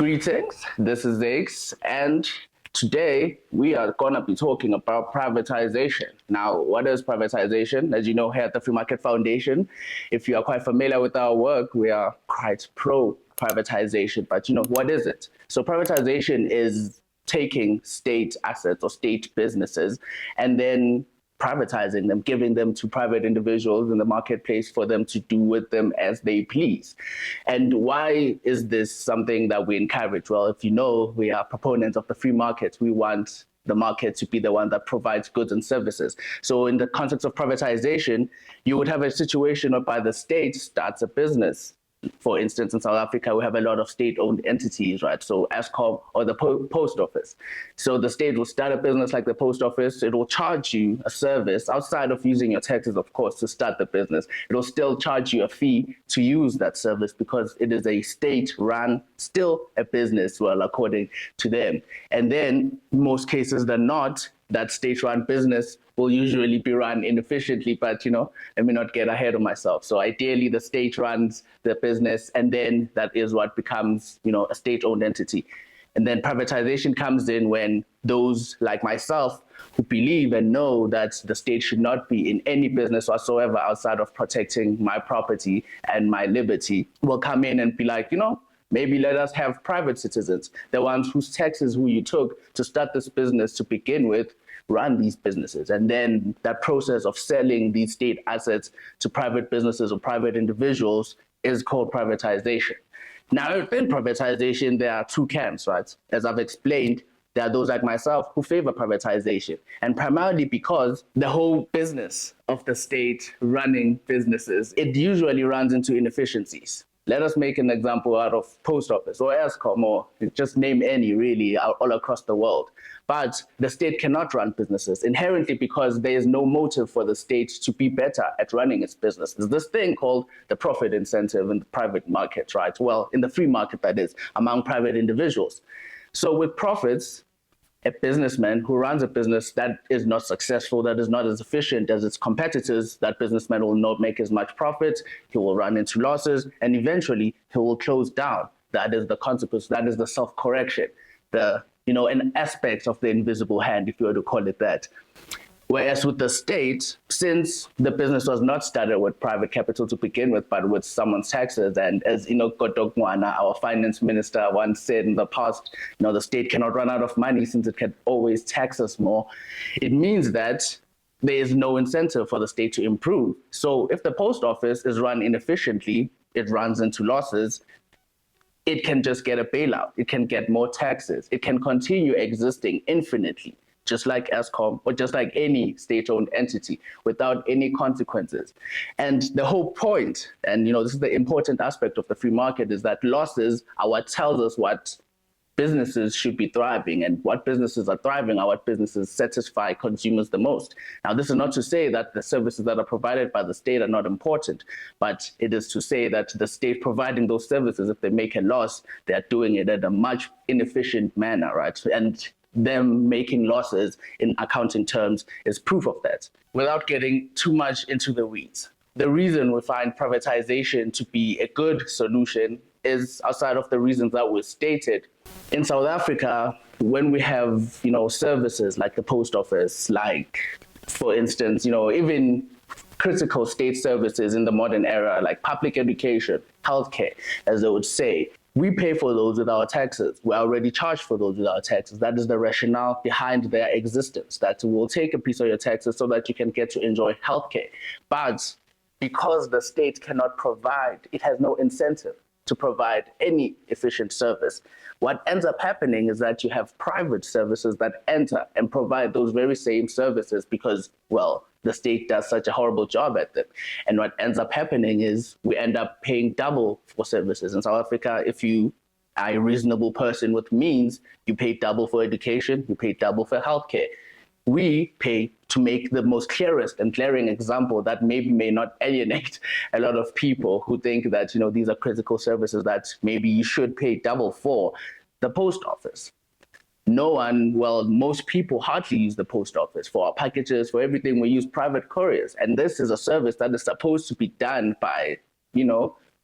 Greetings, this is X, and today we are going to be talking about privatization. Now, what is privatization? As you know, here at the Free Market Foundation, if you are quite familiar with our work, we are quite pro privatization. But what is it? So privatization is taking state assets or state businesses and then privatizing them, giving them to private individuals in the marketplace for them to do with them as they please. And why is this something that we encourage? Well, if you know, we are proponents of the free market. We want the market to be the one that provides goods and services. So in the context of privatization, you would have a situation whereby the state starts a business. For instance, in South Africa, we have a lot of state-owned entities, right? So Eskom or the post office. So the state will start a business like the post office. It will charge you a service outside of using your taxes, of course, to start the business. It will still charge you a fee to use that service because it is a state-run, still a business, well, according to them. And then, in most cases than not, that state-run business will usually be run inefficiently, but let me not get ahead of myself. So ideally, the state runs the business, and then that is what becomes, a state-owned entity. And then privatization comes in when those like myself who believe and know that the state should not be in any business whatsoever outside of protecting my property and my liberty will come in and be like, maybe let us have private citizens, the ones whose taxes who you took to start this business to begin with, run these businesses. And then that process of selling these state assets to private businesses or private individuals is called privatization. Now, within privatization, there are two camps, right? As I've explained, there are those like myself who favor privatization, and primarily because the whole business of the state running businesses, it usually runs into inefficiencies. Let us make an example out of post office or Eskom, or just name any really all across the world. But the state cannot run businesses inherently because there is no motive for the state to be better at running its business. There's this thing called the profit incentive in the private market, right? Well, in the free market, that is, among private individuals. So with profits, a businessman who runs a business that is not successful, that is not as efficient as its competitors, that businessman will not make as much profit, he will run into losses, and eventually he will close down. That is the consequence, that is the self-correction, an aspect of the invisible hand, if you were to call it that. Whereas with the state, since the business was not started with private capital to begin with, but with someone's taxes, and as Godogwana, our finance minister, once said in the past, the state cannot run out of money since it can always tax us more. It means that there is no incentive for the state to improve. So if the post office is run inefficiently, it runs into losses, it can just get a bailout. It can get more taxes. It can continue existing infinitely, just like Eskom or just like any state-owned entity without any consequences. And the whole point, and this is the important aspect of the free market, is that losses are what tells us what businesses should be thriving, and what businesses are thriving are what businesses satisfy consumers the most. Now, this is not to say that the services that are provided by the state are not important, but it is to say that the state providing those services, if they make a loss, they're doing it in a much inefficient manner, right? And them making losses in accounting terms is proof of that. Without getting too much into the weeds, the reason we find privatization to be a good solution is outside of the reasons that were stated. In South Africa, when we have, services like the post office, like, for instance, even critical state services in the modern era, like public education, healthcare, as they would say, we pay for those with our taxes. We're already charged for those with our taxes. That is the rationale behind their existence, that we'll take a piece of your taxes so that you can get to enjoy healthcare. But because the state cannot provide, it has no incentive to provide any efficient service. What ends up happening is that you have private services that enter and provide those very same services because, well, the state does such a horrible job at them. And what ends up happening is we end up paying double for services. In South Africa, if you are a reasonable person with means, you pay double for education, you pay double for healthcare. We pay to make the most clearest and glaring example that maybe may not alienate a lot of people who think that, these are critical services that maybe you should pay double for. The post office. Most people hardly use the post office for our packages, for everything. We use private couriers. And this is a service that is supposed to be done by,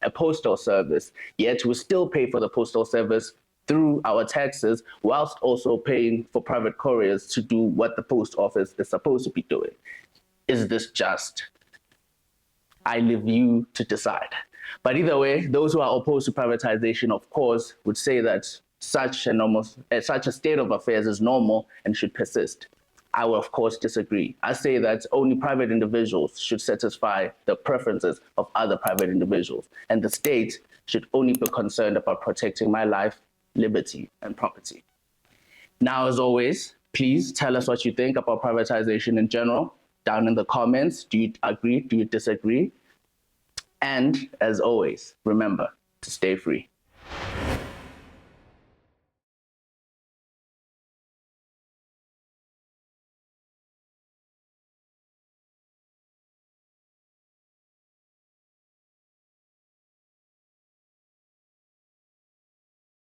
a postal service. Yet we still pay for the postal service through our taxes, whilst also paying for private couriers to do what the post office is supposed to be doing. Is this just? I leave you to decide. But either way, those who are opposed to privatization, of course, would say that such a state of affairs is normal and should persist. I will, of course, disagree. I say that only private individuals should satisfy the preferences of other private individuals, and the state should only be concerned about protecting my life, liberty, and property. Now, as always, please tell us what you think about privatization in general down in the comments. Do you agree? Do you disagree? And as always, remember to stay free.